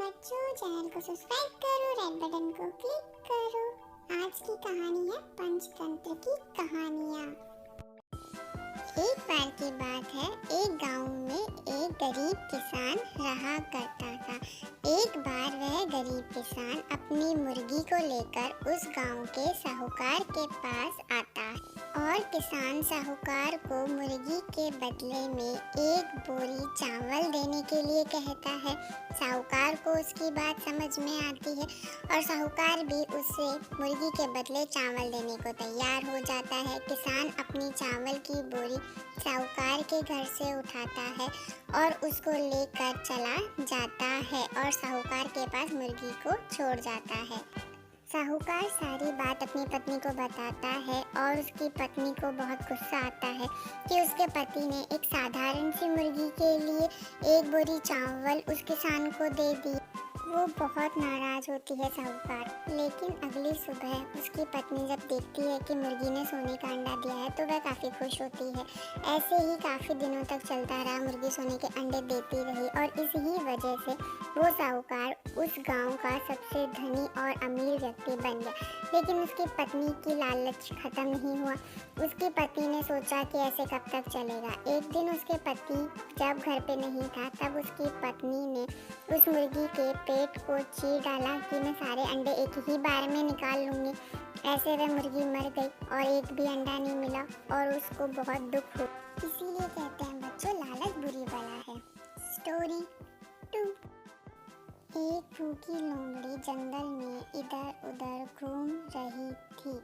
बच्चों, चैनल को सब्सक्राइब करो, रेड बटन को क्लिक करो। आज की कहानी है पंचतंत्र की कहानियाँ। एक बार की बात है, एक गांव में एक गरीब किसान रहा करता था। एक बार वह गरीब किसान अपनी मुर्गी को लेकर उस गांव के साहूकार के पास आता है और किसान साहूकार को मुर्गी के बदले में एक बोरी चावल देने के लिए कहता है। साहूकार को उसकी बात समझ में आती है और साहूकार भी उसे मुर्गी के बदले चावल देने को तैयार हो जाता है। किसान अपनी चावल की बोरी साहूकार के घर से उठाता है और उसको लेकर चला जाता है और साहूकार के पास मुर्गी को छोड़ जाता है। साहूकार सारी बात अपनी पत्नी को बताता है और उसकी पत्नी को बहुत गुस्सा आता है कि उसके पति ने एक साधारण सी मुर्गी के लिए एक बोरी चावल उस किसान को दे दी। वो बहुत नाराज होती है साहूकार। लेकिन अगली सुबह उसकी पत्नी जब देखती है कि मुर्गी ने सोने का अंडा दिया है तो वह काफ़ी खुश होती है। ऐसे ही काफ़ी दिनों तक चलता रहा, मुर्गी सोने के अंडे देती रही और इसी ही वजह से वो साहूकार उस गांव का सबसे धनी और अमीर व्यक्ति बन गया। लेकिन उसकी पत्नी की लालच खत्म नहीं हुआ। उसकी पति ने सोचा कि ऐसे कब तक चलेगा। एक दिन उसके पति जब घर पे नहीं था तब उसकी पत्नी ने उस मुर्गी के पेट को चीर डाला कि मैं सारे अंडे एक ही बार में निकाल लूँगी। ऐसे वह मुर्गी मर गई और एक भी अंडा नहीं मिला और उसको बहुत दुख हुआ। इसीलिए कहते हैं बच्चों, लालच बुरी बला है। स्टोरी 2। एक भूखी लोमड़ी जंगल में इधर उधर घूम रही थी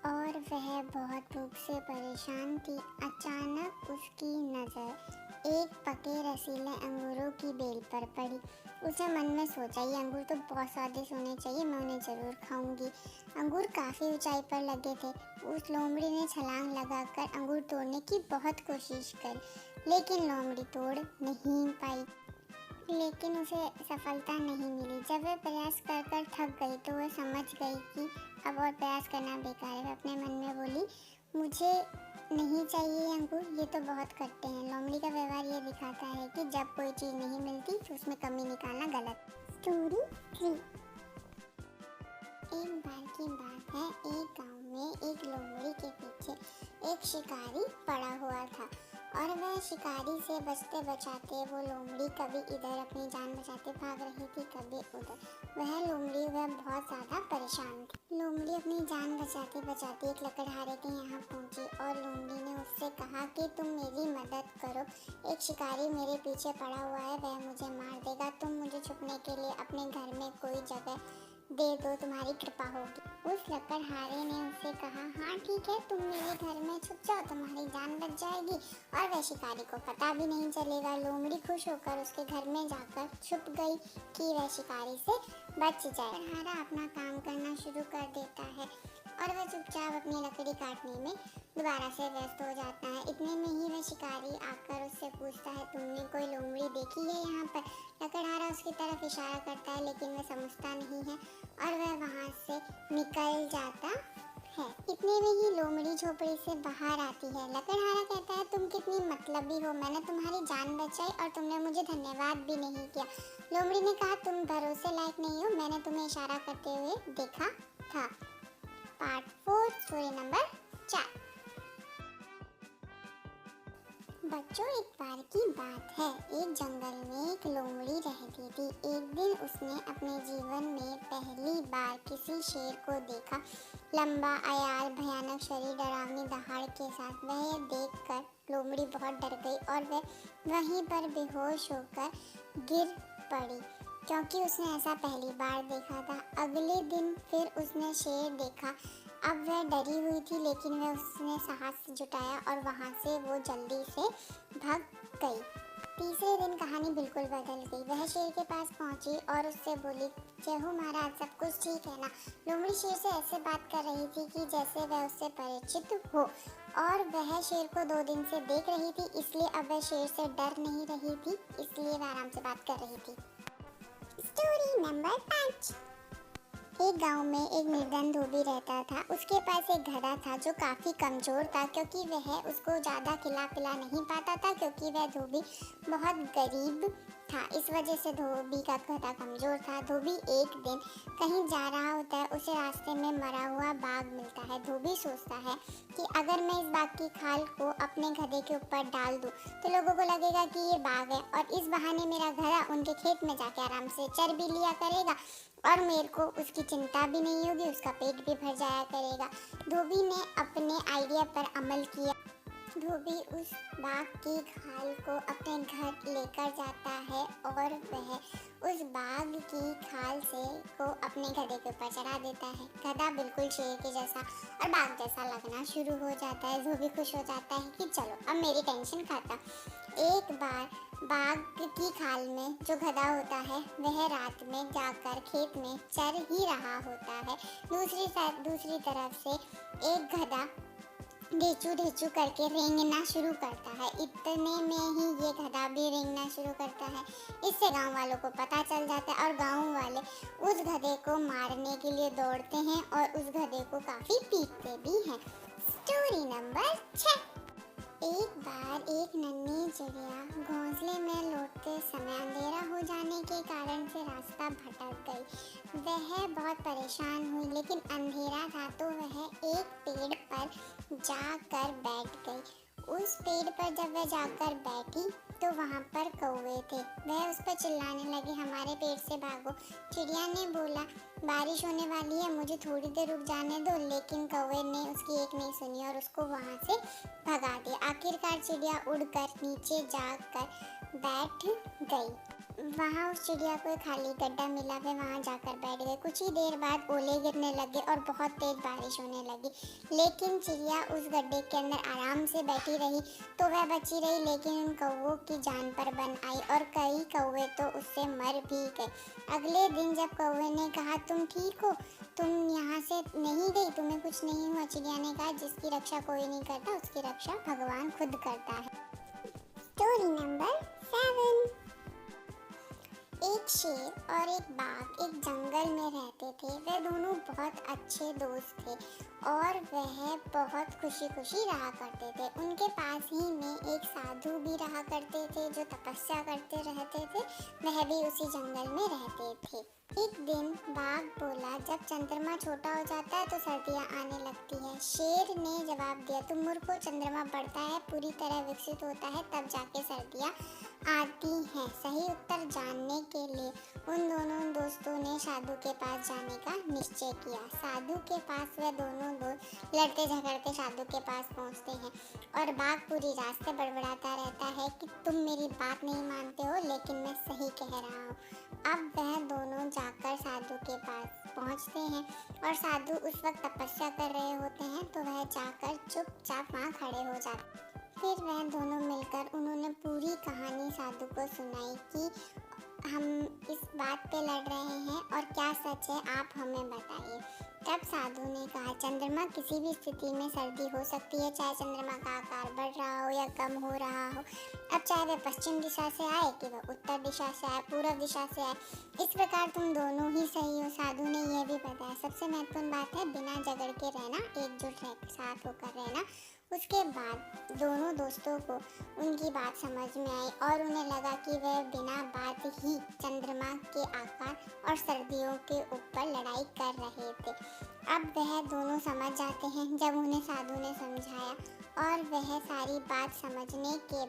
और वह बहुत भूख से परेशान थी। अचानक उसकी नज़र एक पके रसीले अंगूरों की बेल पर पड़ी। उसने मन में सोचा, ये अंगूर तो बहुत स्वादिष्ट होने चाहिए, मैं उन्हें ज़रूर खाऊंगी। अंगूर काफ़ी ऊंचाई पर लगे थे। उस लोमड़ी ने छलांग लगाकर अंगूर तोड़ने की बहुत कोशिश करी, लेकिन लोमड़ी तोड़ नहीं पाई। लेकिन उसे सफलता नहीं मिली। जब वह प्रयास कर कर थक गई तो वह समझ गई कि अब और प्रयास करना बेकार है। वह अपने मन में बोली, मुझे नहीं चाहिए अंगूर, ये तो बहुत खट्टे हैं। लोमड़ी का व्यवहार ये दिखाता है कि जब कोई चीज़ नहीं मिलती तो उसमें कमी निकालना गलत। स्टोरी 3। एक बार की बात है, एक गांव में एक लोमड़ी के पीछे एक शिकारी पड़ा हुआ था और वह शिकारी से बचते बचाते वो लोमड़ी कभी इधर अपनी जान बचाते भाग रही थी, कभी उधर। वह बहुत ज़्यादा परेशान थी। लोमड़ी अपनी जान बचाते बचाते एक लकड़हारे के यहाँ पहुँची और लोमड़ी ने उससे कहा कि तुम मेरी मदद करो, एक शिकारी मेरे पीछे पड़ा हुआ है, वह मुझे मार देगा। तुम मुझे छुपने के लिए अपने घर में कोई जगह दे दो, तुम्हारी कृपा होगी। उस लकड़हारे ने उससे कहा, हाँ ठीक है, तुम मेरे घर में छुप जाओ, तुम्हारी जान बच जाएगी और वह शिकारी को पता भी नहीं चलेगा। लोमड़ी खुश होकर उसके घर में जाकर छुप गई कि वह शिकारी से बच जाए। लकड़हारा अपना काम करना शुरू कर देता है और वह चुपचाप अपनी लकड़ी काटने में दोबारा से व्यस्त हो जाता है। इतने में ही वह शिकारी आकर उससे पूछता है, तुमने कोई लोमड़ी देखी है यहाँ पर? लकड़हारा उसकी तरफ इशारा करता है लेकिन वह समझता नहीं है और वह वहाँ से निकल जाता है। इतने में ही लोमड़ी झोपड़ी से बाहर आती है। लकड़हारा कहता है, तुम कितनी मतलबी हो, मैंने तुम्हारी जान बचाई और तुमने मुझे धन्यवाद भी नहीं किया। लोमड़ी ने कहा, तुम भरोसे लायक नहीं हो, मैंने तुम्हें इशारा करते हुए देखा था। Part 4, story number 4। बच्चों, एक बार की बात है, एक जंगल में एक लोमड़ी रहती थी। एक दिन उसने अपने जीवन में पहली बार किसी शेर को देखा। लंबा, अयाल, भयानक शरीर, डरावनी दहाड़ के साथ। वह यह देखकर लोमड़ी बहुत डर गई और वह वहीं पर बेहोश होकर गिर पड़ी, क्योंकि उसने ऐसा पहली बार देखा था। अगले दिन फिर उसने शेर देखा। अब वह डरी हुई थी लेकिन वह उसने साहस जुटाया और वहाँ से वो जल्दी से भाग गई। तीसरे दिन कहानी बिल्कुल बदल गई। वह शेर के पास पहुँची और उससे बोली, जय हो महाराज, सब कुछ ठीक है ना? लोमड़ी शेर से ऐसे बात कर रही थी कि जैसे वह उससे परिचित हो और वह शेर को 2 दिन से देख रही थी, इसलिए अब वह शेर से डर नहीं रही थी, इसलिए वह आराम से बात कर रही थी। Story number 5। एक गांव में एक निर्धन धोबी रहता था। उसके पास एक गधा था जो काफ़ी कमज़ोर था, क्योंकि वह उसको ज़्यादा खिला पिला नहीं पाता था, क्योंकि वह धोबी बहुत गरीब था। इस वजह से धोबी का गधा कमज़ोर था। धोबी एक दिन कहीं जा रहा होता है, उसे रास्ते में मरा हुआ बाघ मिलता है। धोबी सोचता है कि अगर मैं इस बाघ की खाल को अपने गधे के ऊपर डाल दूं तो लोगों को लगेगा कि ये बाघ है और इस बहाने मेरा गधा उनके खेत में जाके आराम से चर भी लिया करेगा और मेरे को उसकी चिंता भी नहीं होगी, उसका पेट भी भर जाया करेगा। धोबी ने अपने आइडिया पर अमल किया। धोबी उस बाघ की खाल को अपने घर लेकर जाता है और वह उस बाघ की खाल से को अपने गधे के ऊपर चढ़ा देता है। गधा बिल्कुल शेर के जैसा और बाघ जैसा लगना शुरू हो जाता है। धोबी खुश हो जाता है कि चलो अब मेरी टेंशन खत्म। एक बार बाघ की खाल में जो गधा होता है वह रात में जाकर खेत में चर ही रहा होता है। दूसरी तरफ से एक गधा ढेचू ढेचू करके रेंगना शुरू करता है। इतने में ही ये गधा भी रेंगना शुरू करता है। इससे गांव वालों को पता चल जाता है और गांव वाले उस गधे को मारने के लिए दौड़ते हैं और उस गधे को काफी पीटते भी हैं। Story number 6। एक बार एक नन्ही चिड़िया घोंसले में लौटते समय अंधेरा हो जाने के कारण से रास्ता भटक गई। वह बहुत परेशान हुई, लेकिन अंधेरा था तो वह एक पेड़ पर जाकर बैठ गई। उस पेड़ पर जब वह जाकर बैठी तो वहाँ पर कौवे थे। वह उस पर चिल्लाने लगी, हमारे पेड़ से भागो। चिड़िया ने बोला, बारिश होने वाली है, मुझे थोड़ी देर रुक जाने दो। लेकिन कौवे ने उसकी एक नहीं सुनी और उसको वहाँ से भगा दिया। आखिरकार चिड़िया उड़कर नीचे जाकर बैठ गई। वहाँ उस चिड़िया को एक खाली गड्ढा मिला। वे वहाँ जाकर बैठ गए। कुछ ही देर बाद ओले गिरने लगे और बहुत तेज बारिश होने लगी। लेकिन चिड़िया उस गड्ढे के अंदर आराम से बैठी रही तो वह बची रही, लेकिन उन कौवों की जान पर बन आई और कई कौवे तो उससे मर भी गए। अगले दिन जब कौवे ने कहा, तुम ठीक हो, तुम यहाँ से नहीं गई, तुम्हें कुछ नहीं हुआ? चिड़िया ने कहा, जिसकी रक्षा कोई नहीं करता उसकी रक्षा भगवान खुद करता है। Story number 7। एक शेर और एक बाघ एक जंगल में रहते थे। वे दोनों बहुत अच्छे दोस्त थे और वह बहुत खुशी खुशी रहा करते थे। उनके पास ही में एक साधु भी रहा करते थे जो तपस्या करते रहते थे। वह भी उसी जंगल में रहते थे। एक दिन बाघ बोला, जब चंद्रमा छोटा हो जाता है तो सर्दियाँ आने लगती है। शेर ने जवाब दिया, तुम मूर्खो, चंद्रमा बढ़ता है, पूरी तरह विकसित होता है, तब जाके सर्दियाँ आती हैं। सही उत्तर जानने के लिए उन दोनों दोस्तों ने साधु के पास जाने का निश्चय किया। साधु के पास वह दोनों दोस्त लड़ते झगड़ते साधु के पास पहुंचते हैं और बाघ पूरी रास्ते बड़बड़ाता रहता है कि तुम मेरी बात नहीं मानते हो, लेकिन मैं सही कह रहा हूँ। अब वह दोनों जाकर साधु के पास पहुंचते हैं और साधु उस वक्त तपस्या कर रहे होते हैं तो वह जाकर चुपचाप वहाँ खड़े हो जाते। फिर वह दोनों मिलकर उन्होंने पूरी कहानी साधु को सुनाई कि हम इस बात पे लड़ रहे हैं और क्या सच है, आप हमें बताइए। तब साधु ने कहा, चंद्रमा किसी भी स्थिति में सर्दी हो सकती है, चाहे चंद्रमा का आकार बढ़ रहा हो या कम हो रहा हो। अब चाहे वह पश्चिम दिशा से आए कि वह उत्तर दिशा से आए, पूर्व दिशा से आए, इस प्रकार तुम दोनों ही सही हो। साधु ने यह भी बताया, सबसे महत्वपूर्ण बात है बिना झगड़ के रहना, एकजुट रह साथ होकर रहना। उसके बाद दोनों दोस्तों को उनकी बात समझ में आई और उन्हें लगा कि वह बिना बात ही चंद्रमा के आकार और सर्दियों के ऊपर लड़ाई कर रहे थे। अब वह दोनों समझ जाते हैं जब उन्हें साधु ने समझाया और वह सारी बात समझने के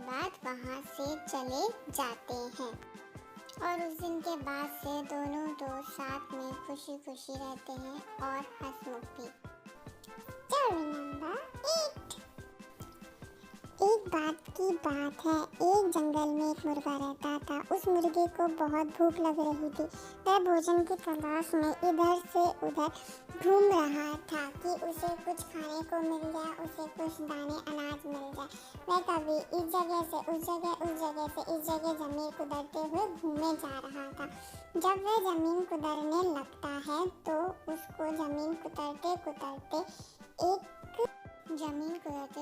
बाद वहाँ से चले जाते हैं। और उस दिन के बाद से दोनों दोस्त साथ में खुशी खुशी रहते हैं और हंसमुख भी। Story number 8। एक बात की बात है, एक जंगल में एक मुर्गा रहता था। उस मुर्गे को बहुत भूख लग रही थी। वह भोजन की तलाश में इधर से उधर घूम रहा था कि उसे कुछ खाने को मिल जाए, उसे कुछ दाने अनाज मिल जाए। वह कभी इस जगह से उस जगह, उस जगह से इस जगह जमीन कुदरते हुए घूमे जा रहा था। जब वह जमीन कुदरने लगता है तो उसको जमीन कुदरते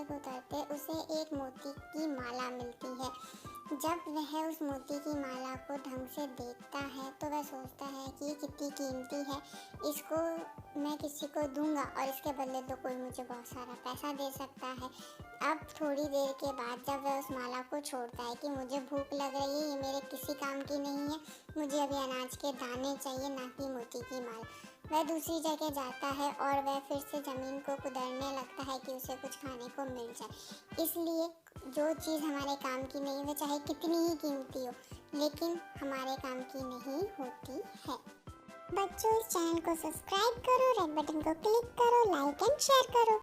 कुदरते उसे एक मोती की माला मिलती है। जब वह उस मोती की माला को ढंग से देखता है तो वह सोचता है कि ये कितनी कीमती है, इसको मैं किसी को दूंगा और इसके बदले तो कोई मुझे बहुत सारा पैसा दे सकता है। अब थोड़ी देर के बाद जब वह उस माला को छोड़ता है कि मुझे भूख लग रही है, ये मेरे किसी काम की नहीं है, मुझे अभी अनाज के दाने चाहिए, ना कि मोती की माला। वह दूसरी जगह जाता है और वह फिर से ज़मीन को कुदरने लगता है कि उसे कुछ खाने को मिल जाए। इसलिए जो चीज़ हमारे काम की नहीं, वह चाहे कितनी ही कीमती हो, लेकिन हमारे काम की नहीं होती है। बच्चों, इस चैनल को सब्सक्राइब करो, रेड बटन को क्लिक करो, लाइक एंड शेयर करो।